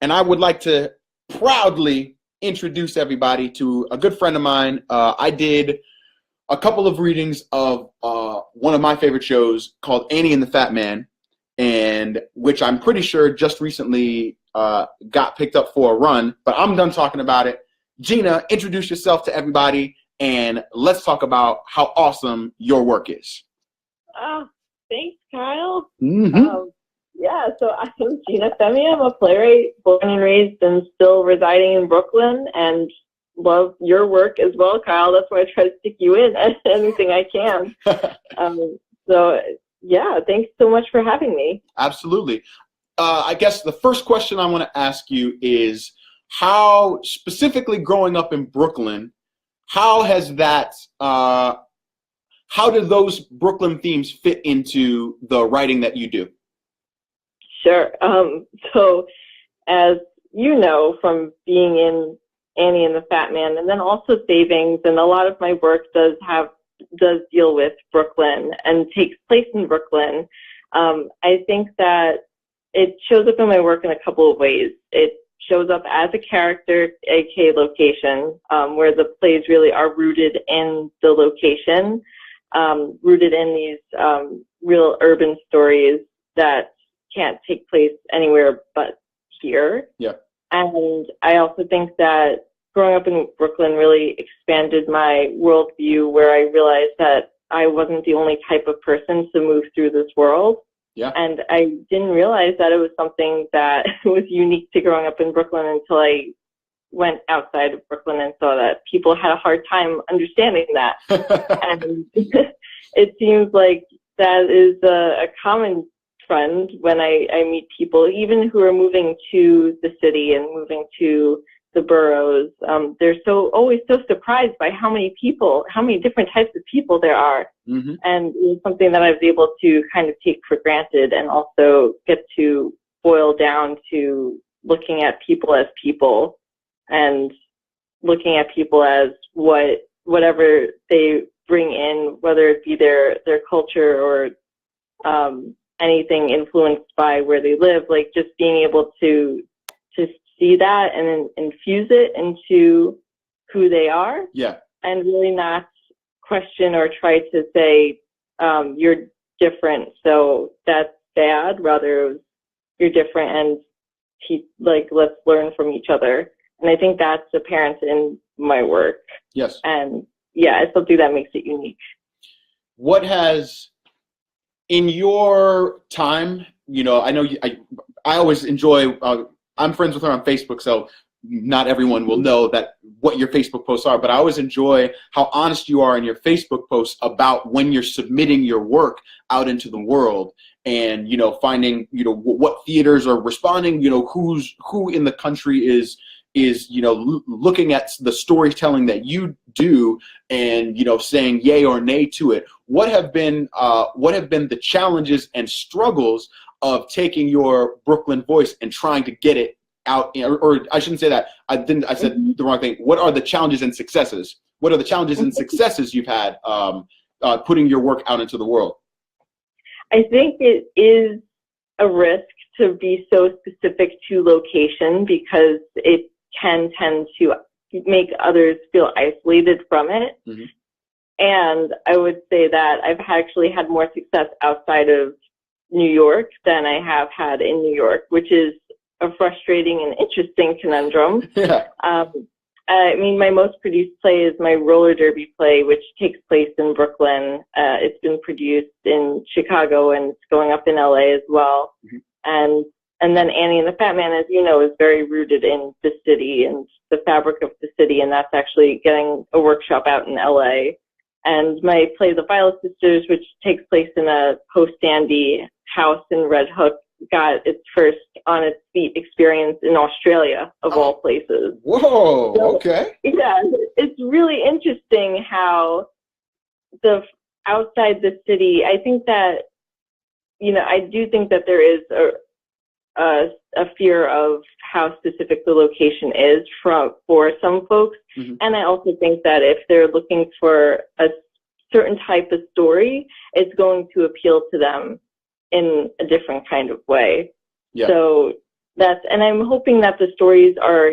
and I would like to proudly introduce everybody to a good friend of mine. I did a couple of readings of one of my favorite shows called Annie and the Fat Man, and which I'm pretty sure just recently got picked up for a run, but I'm done talking about it. Gina, introduce yourself to everybody, and let's talk about how awesome your work is. Oh, thanks, Kyle. Mm-hmm. Yeah, so I'm Gina Femia. I'm a playwright, born and raised and still residing in Brooklyn, and love your work as well, Kyle. That's why I try to stick you in at anything I can. So, yeah, thanks so much for having me. Absolutely. I guess the first question I want to ask you is how, specifically growing up in Brooklyn, how has that, how do those Brooklyn themes fit into the writing that you do? Sure. So as you know, from being in Annie and the Fat Man, and then also Savings, and a lot of my work does deal with Brooklyn and takes place in Brooklyn. I think that it shows up in my work in a couple of ways. It shows up as a character, aka location, where the plays really are rooted in the location, rooted in these real urban stories that can't take place anywhere but here. Yeah. And I also think that growing up in Brooklyn really expanded my worldview, where I realized that I wasn't the only type of person to move through this world. Yeah. And I didn't realize that it was something that was unique to growing up in Brooklyn until I went outside of Brooklyn and saw that people had a hard time understanding that. And it seems like that is a common trend when I meet people, even who are moving to the city and moving to the boroughs. They're always so surprised by how many different types of people there are. Mm-hmm. And it's something that I was able to kind of take for granted, and also get to boil down to looking at people as people, and looking at people as whatever they bring in, whether it be their culture or anything influenced by where they live, like just being able to see that and then infuse it into who they are. Yeah. And really not question or try to say, you're different, so that's bad. Rather, you're different, and let's learn from each other. And I think that's apparent in my work. Yes. And yeah, it's something that makes it unique. What has, in your time, I know I always enjoy, I'm friends with her on Facebook, so not everyone will know what your Facebook posts are, but I always enjoy how honest you are in your Facebook posts about when you're submitting your work out into the world, and, finding, what theaters are responding, who in the country is looking at the storytelling that you do, and, saying yay or nay to it. What have been the challenges and struggles of taking your Brooklyn voice and trying to get it out? Or I shouldn't say that. I said the wrong thing. What are the challenges and successes? What are the challenges and successes you've had putting your work out into the world? I think it is a risk to be so specific to location, because it can tend to make others feel isolated from it. Mm-hmm. And I would say that I've actually had more success outside of New York than I have had in New York, which is a frustrating and interesting conundrum. Yeah. I mean, my most produced play is my roller derby play, which takes place in Brooklyn. It's been produced in Chicago, and it's going up in LA as well. Mm-hmm. And then Annie and the Fat Man, as you know, is very rooted in the city and the fabric of the city, and that's actually getting a workshop out in LA. And my play, The Violet Sisters, which takes place in a post-Sandy house in Red Hook, got its first on its feet experience in Australia, of all places. Whoa, so, okay. Yeah, it's really interesting how outside the city, I think that, I do think that there is a fear of how specific the location is for some folks. Mm-hmm. And I also think that if they're looking for a certain type of story, it's going to appeal to them in a different kind of way. Yeah. So and I'm hoping that the stories are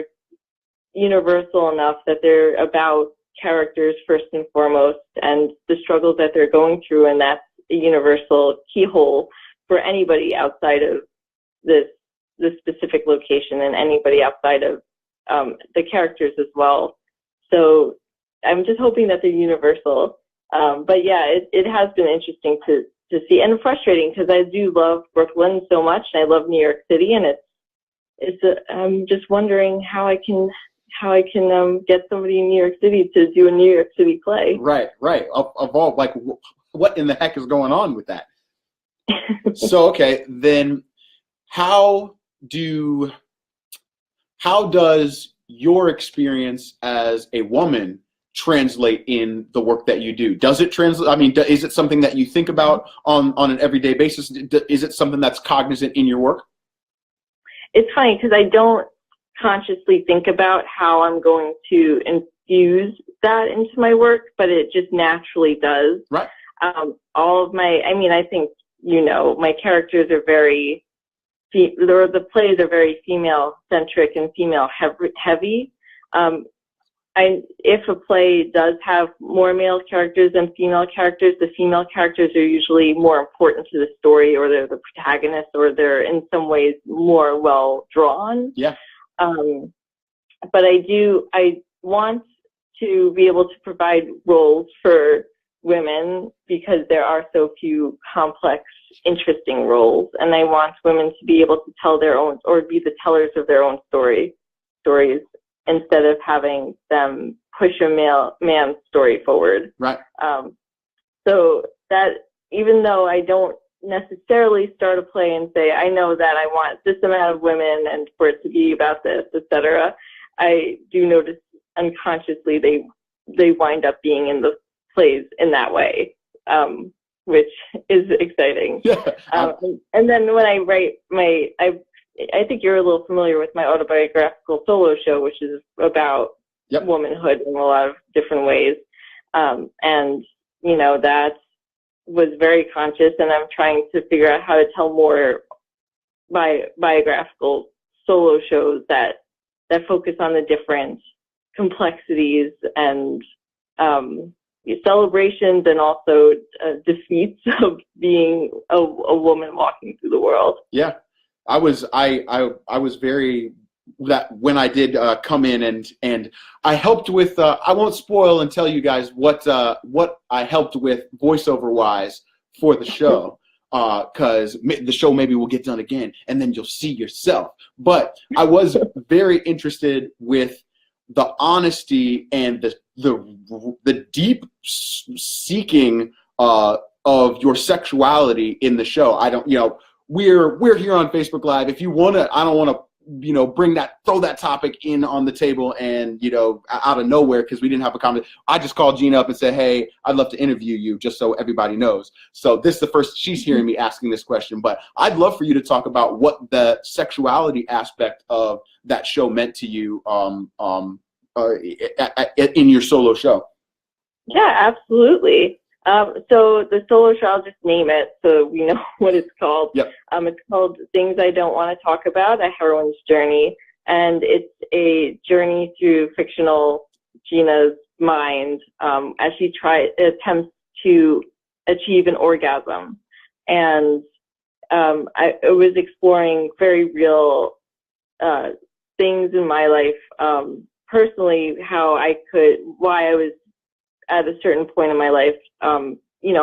universal enough that they're about characters first and foremost and the struggles that they're going through, and that's a universal keyhole for anybody outside of this specific location and anybody outside of the characters as well. So I'm just hoping that they're universal. But yeah, it has been interesting to see, and frustrating, because I do love Brooklyn so much, and I love New York City, and I'm just wondering how I can get somebody in New York City to do a New York City play. Right. Of all, like, what in the heck is going on with that? So, okay, then how does your experience as a woman translate in the work that you do? Does it translate? I mean, is it something that you think about on an everyday basis? Is it something that's cognizant in your work? It's funny because I don't consciously think about how I'm going to infuse that into my work, but it just naturally does. Right. I think, my characters are the plays are very female-centric and female-heavy. If a play does have more male characters than female characters, the female characters are usually more important to the story, or they're the protagonist, or they're in some ways more well drawn. Yeah. But I want to be able to provide roles for women because there are so few complex, interesting roles, and I want women to be able to tell their own, or be the tellers of their own stories, instead of having them push a man's story forward. Right. So that, even though I don't necessarily start a play and say, I know that I want this amount of women and for it to be about this, etc., I do notice unconsciously they wind up being in the plays in that way, which is exciting. Yeah. And then when I write I think you're a little familiar with my autobiographical solo show, which is about womanhood in a lot of different ways. And, that was very conscious, and I'm trying to figure out how to tell more biographical solo shows that focus on the different complexities and celebrations and also defeats of being a woman walking through the world. Yeah. I was very, that when I did come in and I helped with, I won't spoil and tell you guys what I helped with voiceover wise for the show, because the show maybe will get done again and then you'll see yourself. But I was very interested with the honesty and the deep seeking of your sexuality in the show. I don't, we're here on Facebook Live. If you want to, I don't want to, throw that topic in on the table and, out of nowhere, because we didn't have a comment. I just called Gina up and said, hey, I'd love to interview you, just so everybody knows. So this is the first she's hearing me asking this question, but I'd love for you to talk about what the sexuality aspect of that show meant to you in your solo show. Yeah, absolutely. So the solo show, I'll just name it so we know what it's called. Yep. It's called Things I Don't Want to Talk About, A Heroine's Journey. And it's a journey through fictional Gina's mind as she attempts to achieve an orgasm. And I was exploring very real things in my life, personally, why I was at a certain point in my life,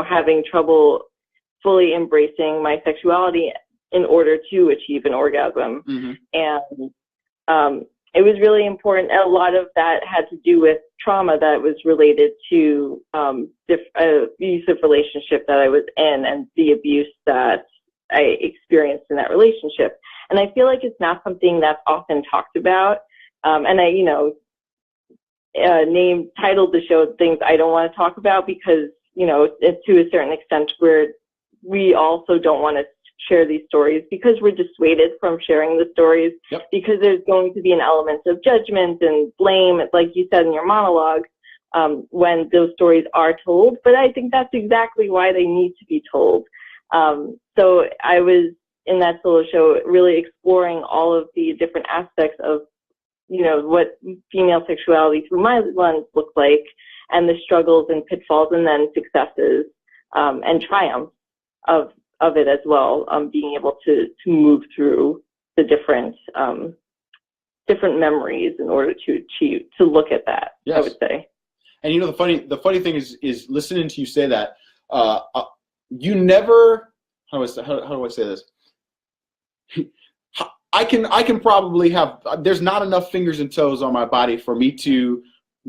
having trouble fully embracing my sexuality in order to achieve an orgasm. Mm-hmm. And it was really important. A lot of that had to do with trauma that was related to abusive relationship that I was in and the abuse that I experienced in that relationship. And I feel like it's not something that's often talked about. And I, titled the show Things I Don't Want to Talk About because, it's to a certain extent where we also don't want to share these stories because we're dissuaded from sharing the stories. Yep. Because there's going to be an element of judgment and blame, like you said in your monologue, when those stories are told. But I think that's exactly why they need to be told. So I was in that solo show, really exploring all of the different aspects of, you know, what female sexuality through my lens looked like, and the struggles and pitfalls, and then successes and triumphs of it as well. Being able to move through the different memories in order to look at that. Yes. I would say. And you know, the funny thing is listening to you say that, you never, how do I say this? I can probably have, there's not enough fingers and toes on my body for me to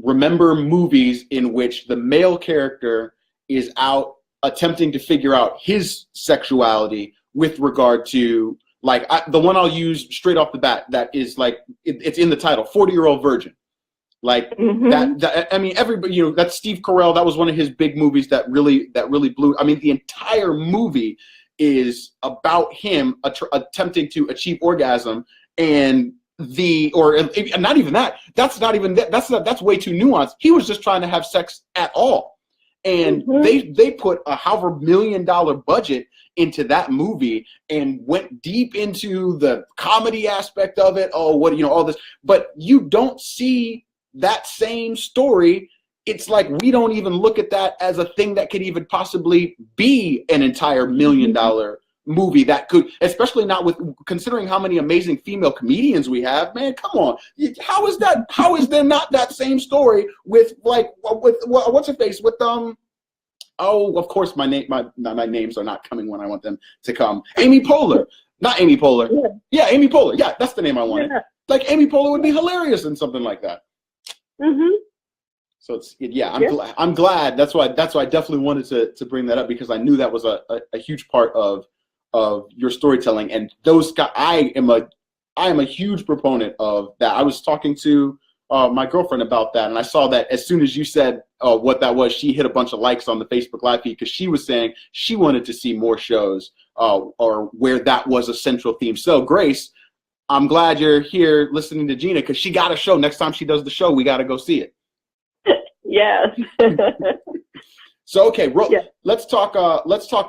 remember movies in which the male character is out attempting to figure out his sexuality with regard to, like, the one I'll use straight off the bat that is like, it's in the title, 40-Year-Old Virgin. Like that, I mean, everybody, you know, that's Steve Carell. That was one of his big movies that really blew. I mean, the entire movie is about him attempting to achieve orgasm, and not even that. That's way too nuanced. He was just trying to have sex at all, and they put a however $1 million budget into that movie and went deep into the comedy aspect of it. Oh, what, you know, all this, but you don't see that same story. It's like we don't even look at that as a thing that could even possibly be an entire $1 million movie that could, especially not with considering how many amazing female comedians we have. Man, come on. How is there not that same story with what's her face with oh, of course my names are not coming when I want them to come. Amy Poehler. Not Amy Poehler. Yeah, Amy Poehler. Yeah, that's the name I wanted. Yeah. Like Amy Poehler would be hilarious in something like that. So I'm glad. That's why I definitely wanted to bring that up, because I knew that was a huge part of your storytelling. And those guys, I am a huge proponent of that. I was talking to my girlfriend about that, and I saw that as soon as you said what that was, she hit a bunch of likes on the Facebook Live feed, because she was saying she wanted to see more shows or where that was a central theme. So Grace, I'm glad you're here listening to Gina, because she got a show. Next time she does the show, we got to go see it. Yes. So okay, let's talk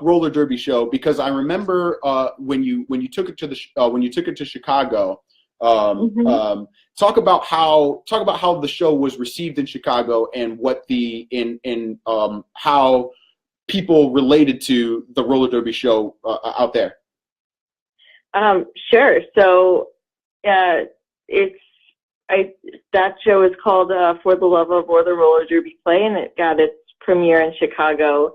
roller derby show, because I remember when you took it to Chicago. Talk about how the show was received in Chicago, and what how people related to the roller derby show out there. Sure. So, that show is called For the Love of Or the Roller Derby Play, and it got its premiere in Chicago,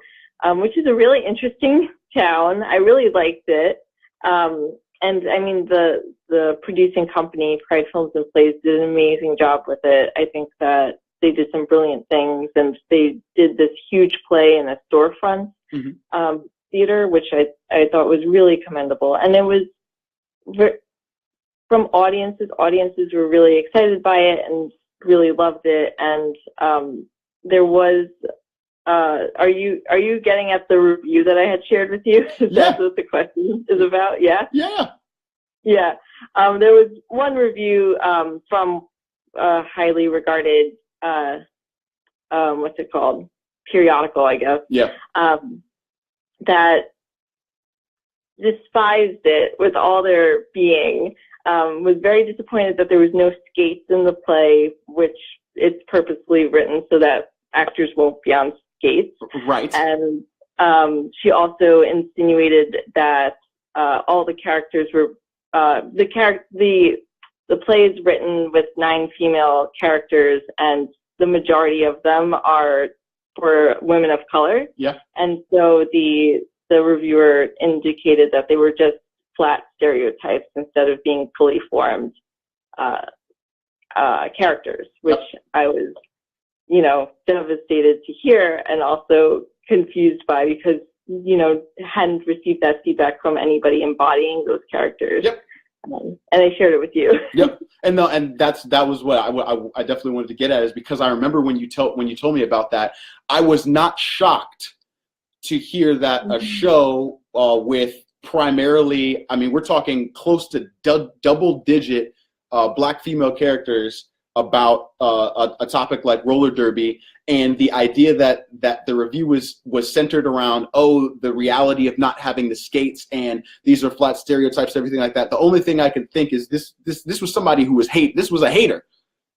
which is a really interesting town. I really liked it. And I mean, the producing company, Pride Films and Plays, did an amazing job with it. I think that they did some brilliant things, and they did this huge play in a storefront theater, which I thought was really commendable. And it was from audiences were really excited by it and really loved it. And there was, are you getting at the review that I had shared with you? That's what the question is about. Yeah. Yeah. There was one review from a highly regarded, what's it called? Periodical, I guess. Yeah. That despised it with all their being. Was very disappointed that there was no skates in the play, which it's purposely written so that actors won't be on skates. Right. And she also insinuated that all the characters were the play is written with 9 female characters, and the majority of them are for women of color. Yeah. And so the reviewer indicated that they were just flat stereotypes instead of being fully formed characters, which I was, devastated to hear, and also confused by, because, hadn't received that feedback from anybody embodying those characters. Yep. And I shared it with you. Yep. And that was what I definitely wanted to get at, is because I remember when you told me about that, I was not shocked to hear that a show with primarily, I mean, we're talking close to double-digit Black female characters about a topic like roller derby, and the idea that the review was centered around, oh, the reality of not having the skates, and these are flat stereotypes, everything like that. The only thing I could think is this was somebody who was this was a hater.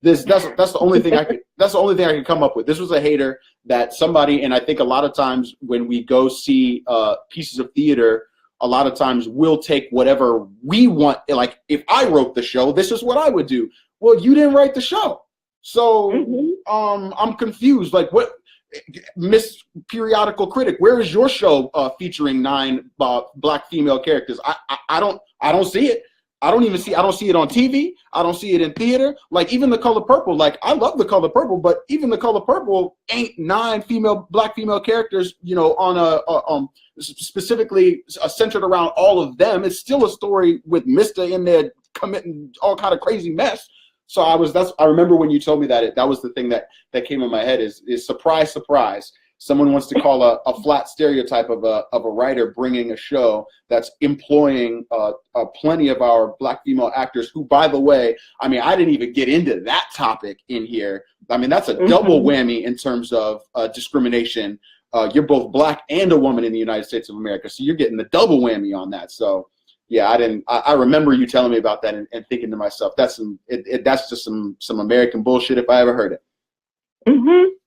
That's the only thing I could come up with. This was a hater, that somebody, and I think a lot of times when we go see pieces of theater, a lot of times we'll take whatever we want. Like, if I wrote the show, this is what I would do. Well, you didn't write the show, so I'm confused. Like, what, Miss Periodical Critic, where is your show featuring 9 black female characters? I don't see it. I don't see it on TV. I don't see it in theater. Like, even The Color Purple, like, I love The Color Purple, but even The Color Purple ain't 9 black female characters, you know, on a specifically centered around all of them. It's still a story with Mister in there committing all kind of crazy mess. So I remember when you told me that, that was the thing that came in my head is surprise, surprise. Someone wants to call a flat stereotype of a writer bringing a show that's employing plenty of our black female actors who, by the way, I mean, I didn't even get into that topic in here. I mean, that's a double whammy in terms of discrimination. You're both black and a woman in the United States of America, so you're getting the double whammy on that. So yeah, I remember you telling me about that and thinking to myself, that's just some American bullshit if I ever heard it.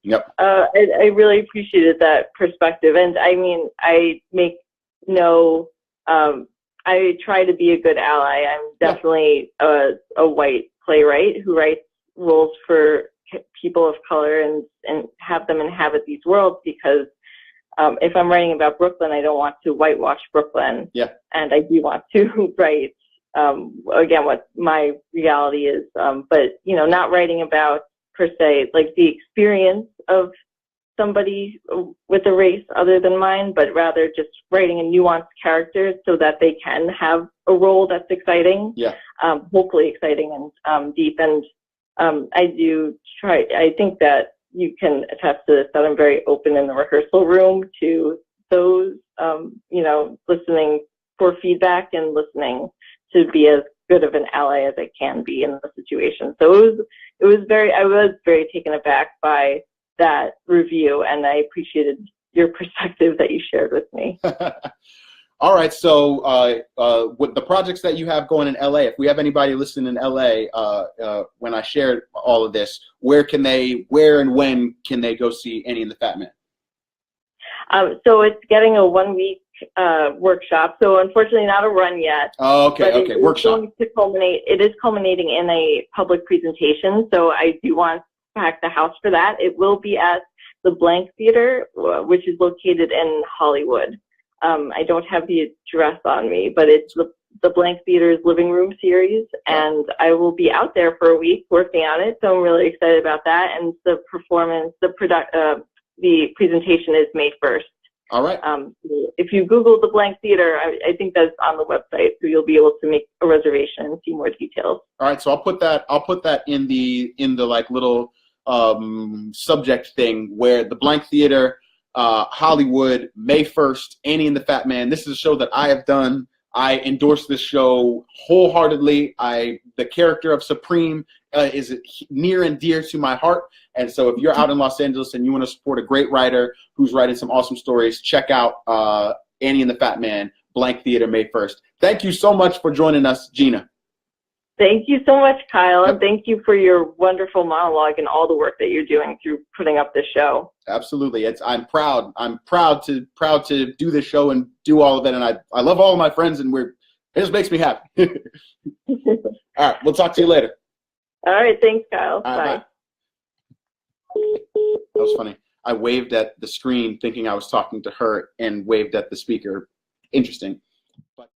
Yep. I really appreciated that perspective, and I mean, I try to be a good ally. I'm definitely a white playwright who writes roles for people of color and have them inhabit these worlds, because if I'm writing about Brooklyn, I don't want to whitewash Brooklyn. Yeah. And I do want to write, again, what my reality is. But, you know, not writing about, per se, like the experience of somebody with a race other than mine, but rather just writing a nuanced character so that they can have a role that's exciting. Yeah. Hopefully exciting and deep. And I think that you can attest to this, that I'm very open in the rehearsal room to those, you know, listening for feedback and listening to be as good of an ally as I can be in the situation. So I was very taken aback by that review, and I appreciated your perspective that you shared with me. All right, so with the projects that you have going in LA, if we have anybody listening in LA, when I shared all of this, where and when can they go see Annie and the Fat Man? So it's getting a 1-week workshop. So unfortunately, not a run yet. Oh, okay, okay, workshop. It is culminating in a public presentation. So I do want to pack the house for that. It will be at the Blank Theater, which is located in Hollywood. I don't have the address on me, but it's the Blank Theater's Living Room series, and I will be out there for a week working on it. So I'm really excited about that. And the performance, the presentation is May 1st. All right. If you Google the Blank Theater, I think that's on the website, so you'll be able to make a reservation and see more details. All right. So I'll put that in the like little subject thing, where the Blank Theater, Hollywood, May 1st, Annie and the Fat Man. This is a show that I have done. I endorse this show wholeheartedly. The character of Supreme is near and dear to my heart. And so if you're out in Los Angeles and you want to support a great writer who's writing some awesome stories, check out Annie and the Fat Man, Blank Theater, May 1st. Thank you so much for joining us, Gina. Thank you so much, Kyle, and thank you for your wonderful monologue and all the work that you're doing through putting up this show. Absolutely. I'm proud to do this show and do all of it, and I love all of my friends, and it just makes me happy. All right, we'll talk to you later. All right, thanks, Kyle. Bye. That was funny. I waved at the screen thinking I was talking to her and waved at the speaker. Interesting. But